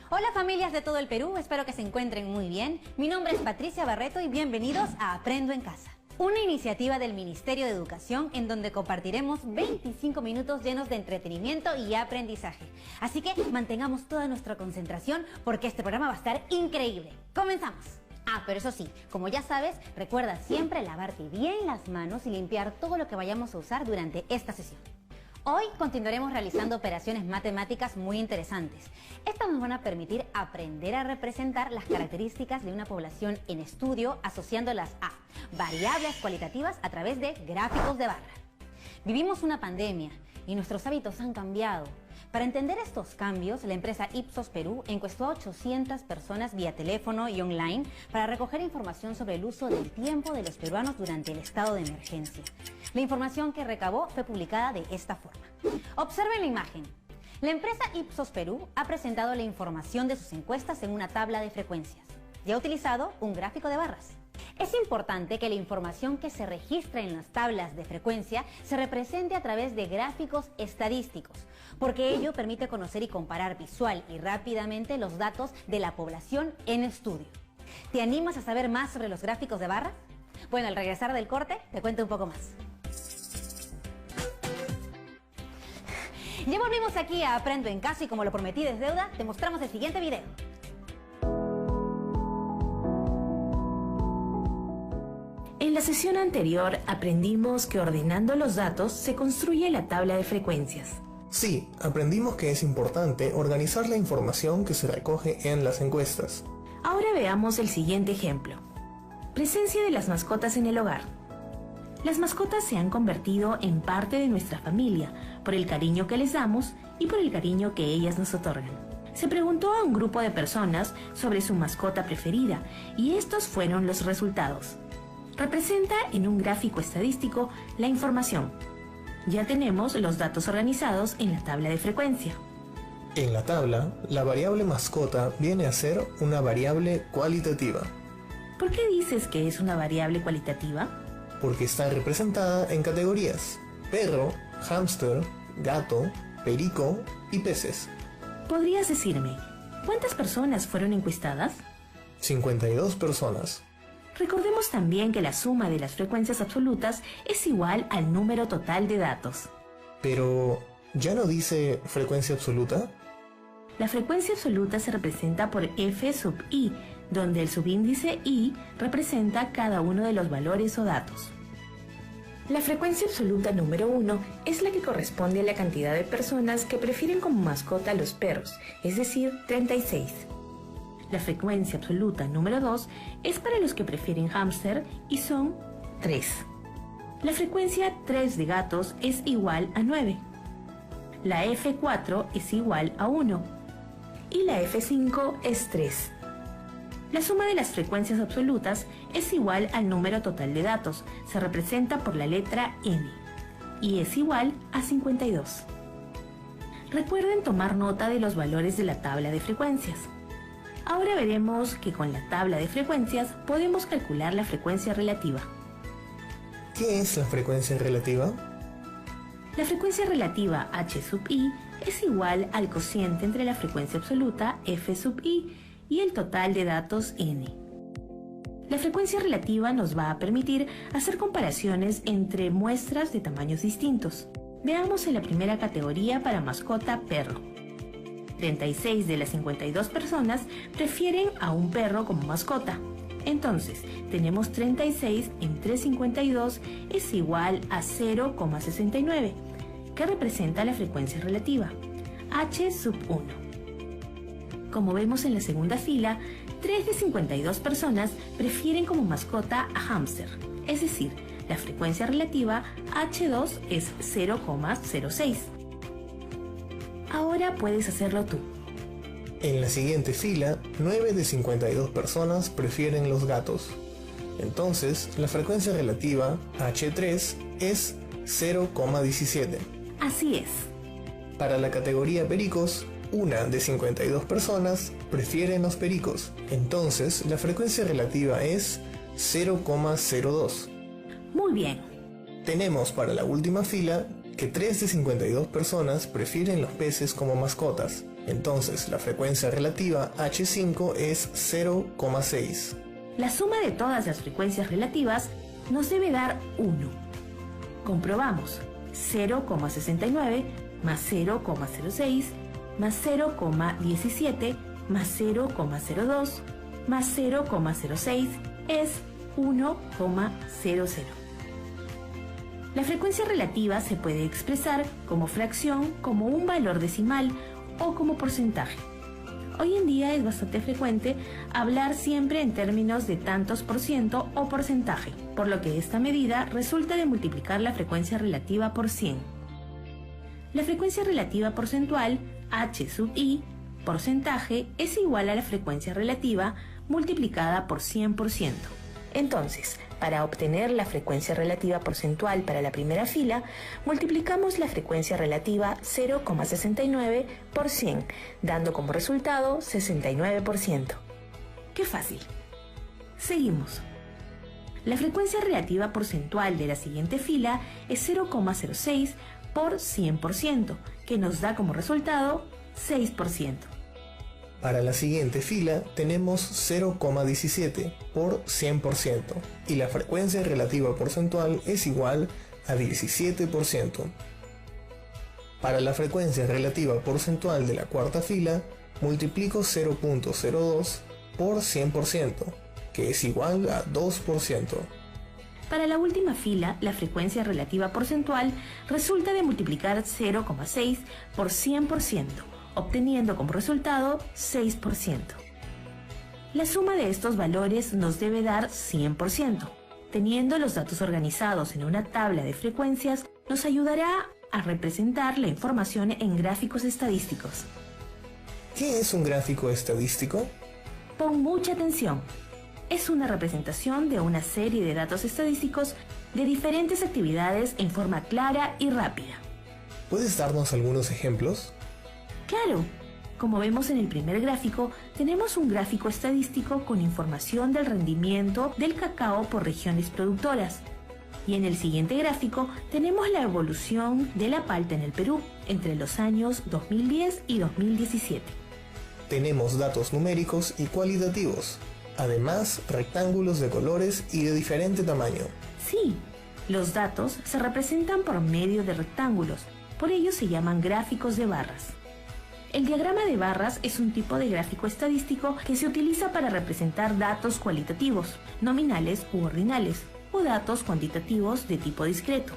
Hola familias de todo el Perú, espero que se encuentren muy bien. Mi nombre es Patricia Barreto y bienvenidos a Aprendo en Casa. Una iniciativa del Ministerio de Educación en donde compartiremos 25 minutos llenos de entretenimiento y aprendizaje. Así que mantengamos toda nuestra concentración porque este programa va a estar increíble. ¡Comenzamos! Pero eso sí, como ya sabes, recuerda siempre lavarte bien las manos y limpiar todo lo que vayamos a usar durante esta sesión. Hoy continuaremos realizando operaciones matemáticas muy interesantes. Estas nos van a permitir aprender a representar las características de una población en estudio asociándolas a variables cualitativas a través de gráficos de barra. Vivimos una pandemia y nuestros hábitos han cambiado. Para entender estos cambios, la empresa Ipsos Perú encuestó a 800 personas vía teléfono y online para recoger información sobre el uso del tiempo de los peruanos durante el estado de emergencia. La información que recabó fue publicada de esta forma. Observen la imagen. La empresa Ipsos Perú ha presentado la información de sus encuestas en una tabla de frecuencias y ha utilizado un gráfico de barras. Es importante que la información que se registra en las tablas de frecuencia se represente a través de gráficos estadísticos, porque ello permite conocer y comparar visual y rápidamente los datos de la población en estudio. ¿Te animas a saber más sobre los gráficos de barras? Bueno, al regresar del corte te cuento un poco más. Ya volvimos aquí a Aprendo en Casa y como lo prometí es deuda, te mostramos el siguiente video. En la sesión anterior aprendimos que ordenando los datos se construye la tabla de frecuencias. Sí, aprendimos que es importante organizar la información que se recoge en las encuestas. Ahora veamos el siguiente ejemplo. Presencia de las mascotas en el hogar. Las mascotas se han convertido en parte de nuestra familia por el cariño que les damos y por el cariño que ellas nos otorgan. Se preguntó a un grupo de personas sobre su mascota preferida y estos fueron los resultados. Representa en un gráfico estadístico la información. Ya tenemos los datos organizados en la tabla de frecuencia. En la tabla, la variable mascota viene a ser una variable cualitativa. ¿Por qué dices que es una variable cualitativa? Porque está representada en categorías: perro, hámster, gato, perico y peces. ¿Podrías decirme cuántas personas fueron encuestadas? 52 personas. Recordemos también que la suma de las frecuencias absolutas es igual al número total de datos. Pero, ¿ya no dice frecuencia absoluta? La frecuencia absoluta se representa por f sub i, donde el subíndice i representa cada uno de los valores o datos. La frecuencia absoluta número 1 es la que corresponde a la cantidad de personas que prefieren como mascota a los perros, es decir, 36. La frecuencia absoluta número 2 es para los que prefieren hámster y son 3. La frecuencia 3 de gatos es igual a 9. La F4 es igual a 1. Y la F5 es 3. La suma de las frecuencias absolutas es igual al número total de datos. Se representa por la letra N. Y es igual a 52. Recuerden tomar nota de los valores de la tabla de frecuencias. Ahora veremos que con la tabla de frecuencias podemos calcular la frecuencia relativa. ¿Qué es la frecuencia relativa? La frecuencia relativa h sub i es igual al cociente entre la frecuencia absoluta f sub i y el total de datos n. La frecuencia relativa nos va a permitir hacer comparaciones entre muestras de tamaños distintos. Veamos en la primera categoría para mascota perro. 36 de las 52 personas prefieren a un perro como mascota. Entonces, tenemos 36 entre 52 es igual a 0,69, que representa la frecuencia relativa, h sub 1. Como vemos en la segunda fila, 3 de 52 personas prefieren como mascota a hámster, es decir, la frecuencia relativa h2 es 0,06. Ahora puedes hacerlo tú. En la siguiente fila, 9 de 52 personas prefieren los gatos. Entonces, la frecuencia relativa, H3, es 0,17. Así es. Para la categoría pericos, 1 de 52 personas prefieren los pericos. Entonces, la frecuencia relativa es 0,02. Muy bien. Tenemos para la última fila que 3 de 52 personas prefieren los peces como mascotas. Entonces, la frecuencia relativa H5 es 0,6. La suma de todas las frecuencias relativas nos debe dar 1. Comprobamos. 0,69 más 0,06 más 0,17 más 0,02 más 0,06 es 1,00. La frecuencia relativa se puede expresar como fracción, como un valor decimal o como porcentaje. Hoy en día es bastante frecuente hablar siempre en términos de tantos por ciento o porcentaje, por lo que esta medida resulta de multiplicar la frecuencia relativa por 100. La frecuencia relativa porcentual, H sub i, porcentaje, es igual a la frecuencia relativa multiplicada por 100%. Entonces, para obtener la frecuencia relativa porcentual para la primera fila, multiplicamos la frecuencia relativa 0,69 por 100, dando como resultado 69%. ¡Qué fácil! Seguimos. La frecuencia relativa porcentual de la siguiente fila es 0,06 por 100%, que nos da como resultado 6%. Para la siguiente fila tenemos 0,17 por 100% y la frecuencia relativa porcentual es igual a 17%. Para la frecuencia relativa porcentual de la cuarta fila multiplico 0,02 por 100%, que es igual a 2%. Para la última fila, la frecuencia relativa porcentual resulta de multiplicar 0,6 por 100%, obteniendo como resultado 6%. La suma de estos valores nos debe dar 100%. Teniendo los datos organizados en una tabla de frecuencias, nos ayudará a representar la información en gráficos estadísticos. ¿Qué es un gráfico estadístico? Pon mucha atención. Es una representación de una serie de datos estadísticos de diferentes actividades en forma clara y rápida. ¿Puedes darnos algunos ejemplos? Claro, como vemos en el primer gráfico, tenemos un gráfico estadístico con información del rendimiento del cacao por regiones productoras. Y en el siguiente gráfico tenemos la evolución de la palta en el Perú entre los años 2010 y 2017. Tenemos datos numéricos y cualitativos, además rectángulos de colores y de diferente tamaño. Sí, los datos se representan por medio de rectángulos, por ello se llaman gráficos de barras. El diagrama de barras es un tipo de gráfico estadístico que se utiliza para representar datos cualitativos, nominales u ordinales, o datos cuantitativos de tipo discreto.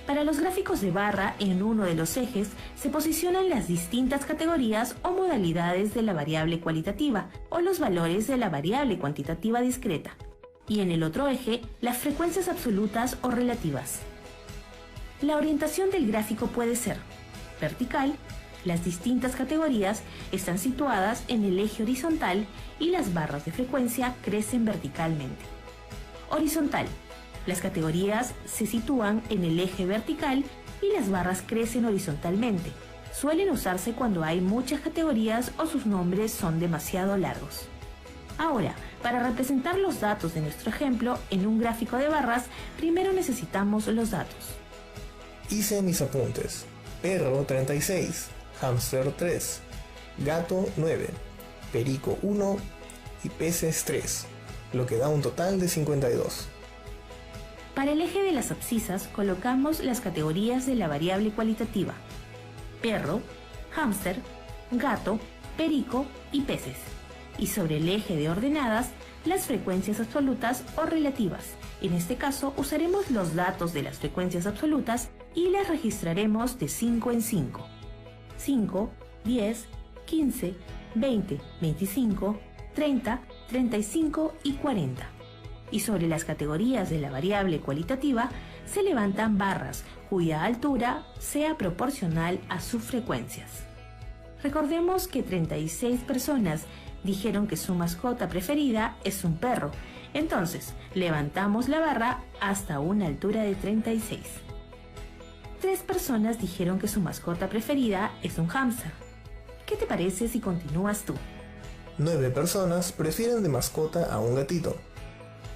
Para los gráficos de barra, en uno de los ejes se posicionan las distintas categorías o modalidades de la variable cualitativa o los valores de la variable cuantitativa discreta, y en el otro eje las frecuencias absolutas o relativas. La orientación del gráfico puede ser vertical. Las distintas categorías están situadas en el eje horizontal y las barras de frecuencia crecen verticalmente. Horizontal. Las categorías se sitúan en el eje vertical y las barras crecen horizontalmente. Suelen usarse cuando hay muchas categorías o sus nombres son demasiado largos. Ahora, para representar los datos de nuestro ejemplo en un gráfico de barras, primero necesitamos los datos. Hice mis apuntes. Perro 36, hámster 3, gato 9, perico 1 y peces 3, lo que da un total de 52. Para el eje de las abscisas colocamos las categorías de la variable cualitativa: perro, hámster, gato, perico y peces. Y sobre el eje de ordenadas, las frecuencias absolutas o relativas. En este caso usaremos los datos de las frecuencias absolutas y las registraremos de 5 en 5. 5, 10, 15, 20, 25, 30, 35 y 40. Y sobre las categorías de la variable cualitativa se levantan barras cuya altura sea proporcional a sus frecuencias. Recordemos que 36 personas dijeron que su mascota preferida es un perro, entonces levantamos la barra hasta una altura de 36. 3 personas dijeron que su mascota preferida es un hámster. ¿Qué te parece si continúas tú? 9 personas prefieren de mascota a un gatito.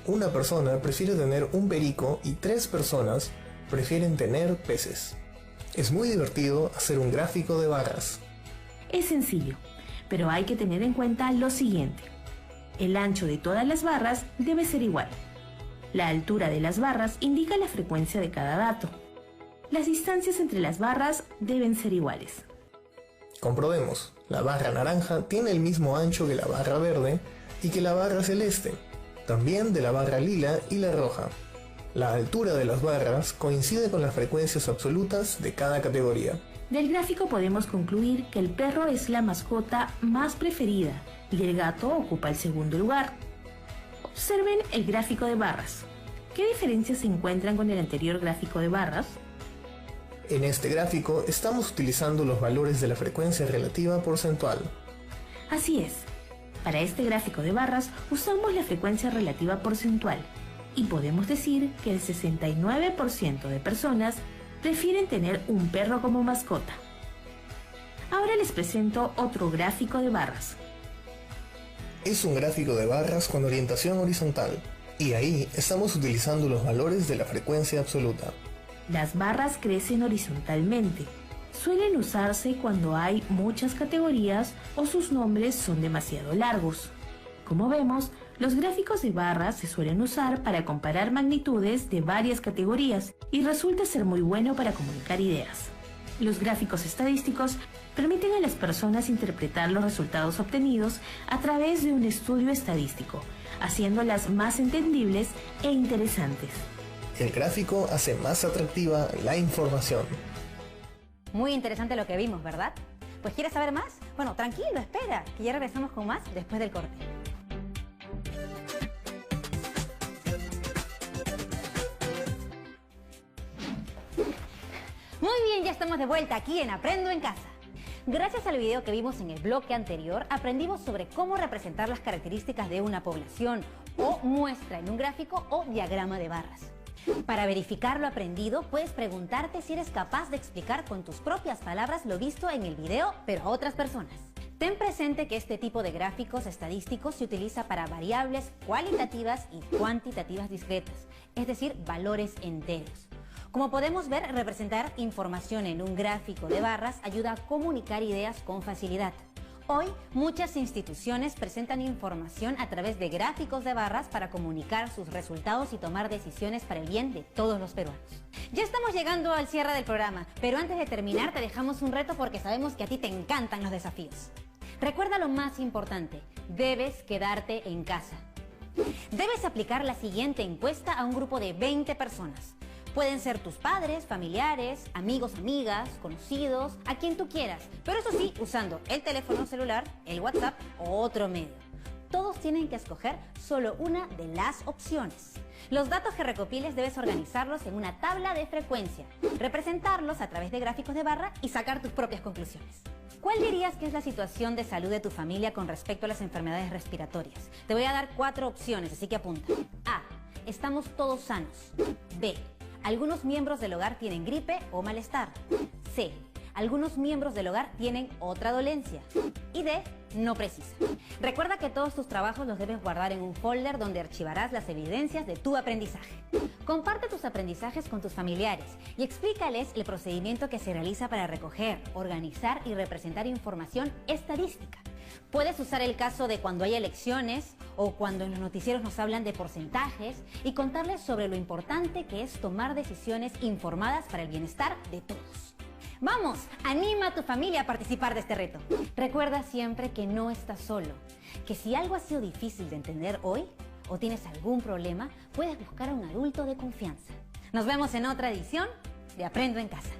Una persona prefiere tener un perico y 3 personas prefieren tener peces. Es muy divertido hacer un gráfico de barras. Es sencillo, pero hay que tener en cuenta lo siguiente. El ancho de todas las barras debe ser igual. La altura de las barras indica la frecuencia de cada dato. Las distancias entre las barras deben ser iguales. Comprobemos, la barra naranja tiene el mismo ancho que la barra verde y que la barra celeste, también de la barra lila y la roja. La altura de las barras coincide con las frecuencias absolutas de cada categoría. Del gráfico podemos concluir que el perro es la mascota más preferida y el gato ocupa el segundo lugar. Observen el gráfico de barras. ¿Qué diferencias se encuentran con el anterior gráfico de barras? En este gráfico estamos utilizando los valores de la frecuencia relativa porcentual. Así es. Para este gráfico de barras usamos la frecuencia relativa porcentual y podemos decir que el 69% de personas prefieren tener un perro como mascota. Ahora les presento otro gráfico de barras. Es un gráfico de barras con orientación horizontal, y ahí estamos utilizando los valores de la frecuencia absoluta. Las barras crecen horizontalmente. Suelen usarse cuando hay muchas categorías o sus nombres son demasiado largos. Como vemos, los gráficos de barras se suelen usar para comparar magnitudes de varias categorías y resulta ser muy bueno para comunicar ideas. Los gráficos estadísticos permiten a las personas interpretar los resultados obtenidos a través de un estudio estadístico, haciéndolas más entendibles e interesantes. El gráfico hace más atractiva la información. Muy interesante lo que vimos, ¿verdad? Pues ¿quieres saber más? Bueno, tranquilo, espera, que ya regresamos con más después del corte. Muy bien, ya estamos de vuelta aquí en Aprendo en Casa. Gracias al video que vimos en el bloque anterior, aprendimos sobre cómo representar las características de una población o muestra en un gráfico o diagrama de barras. Para verificar lo aprendido, puedes preguntarte si eres capaz de explicar con tus propias palabras lo visto en el video, pero a otras personas. Ten presente que este tipo de gráficos estadísticos se utiliza para variables cualitativas y cuantitativas discretas, es decir, valores enteros. Como podemos ver, representar información en un gráfico de barras ayuda a comunicar ideas con facilidad. Hoy, muchas instituciones presentan información a través de gráficos de barras para comunicar sus resultados y tomar decisiones para el bien de todos los peruanos. Ya estamos llegando al cierre del programa, pero antes de terminar te dejamos un reto porque sabemos que a ti te encantan los desafíos. Recuerda lo más importante, debes quedarte en casa. Debes aplicar la siguiente encuesta a un grupo de 20 personas. Pueden ser tus padres, familiares, amigos, amigas, conocidos, a quien tú quieras, pero eso sí, usando el teléfono celular, el WhatsApp o otro medio. Todos tienen que escoger solo una de las opciones. Los datos que recopiles debes organizarlos en una tabla de frecuencia, representarlos a través de gráficos de barra y sacar tus propias conclusiones. ¿Cuál dirías que es la situación de salud de tu familia con respecto a las enfermedades respiratorias? Te voy a dar 4 opciones, así que apunta. A. Estamos todos sanos. B. Algunos miembros del hogar tienen gripe o malestar. C. Algunos miembros del hogar tienen otra dolencia. Y D. No precisa. Recuerda que todos tus trabajos los debes guardar en un folder donde archivarás las evidencias de tu aprendizaje. Comparte tus aprendizajes con tus familiares y explícales el procedimiento que se realiza para recoger, organizar y representar información estadística. Puedes usar el caso de cuando hay elecciones o cuando en los noticieros nos hablan de porcentajes y contarles sobre lo importante que es tomar decisiones informadas para el bienestar de todos. ¡Vamos! Anima a tu familia a participar de este reto. Recuerda siempre que no estás solo, que si algo ha sido difícil de entender hoy o tienes algún problema, puedes buscar a un adulto de confianza. Nos vemos en otra edición de Aprendo en Casa.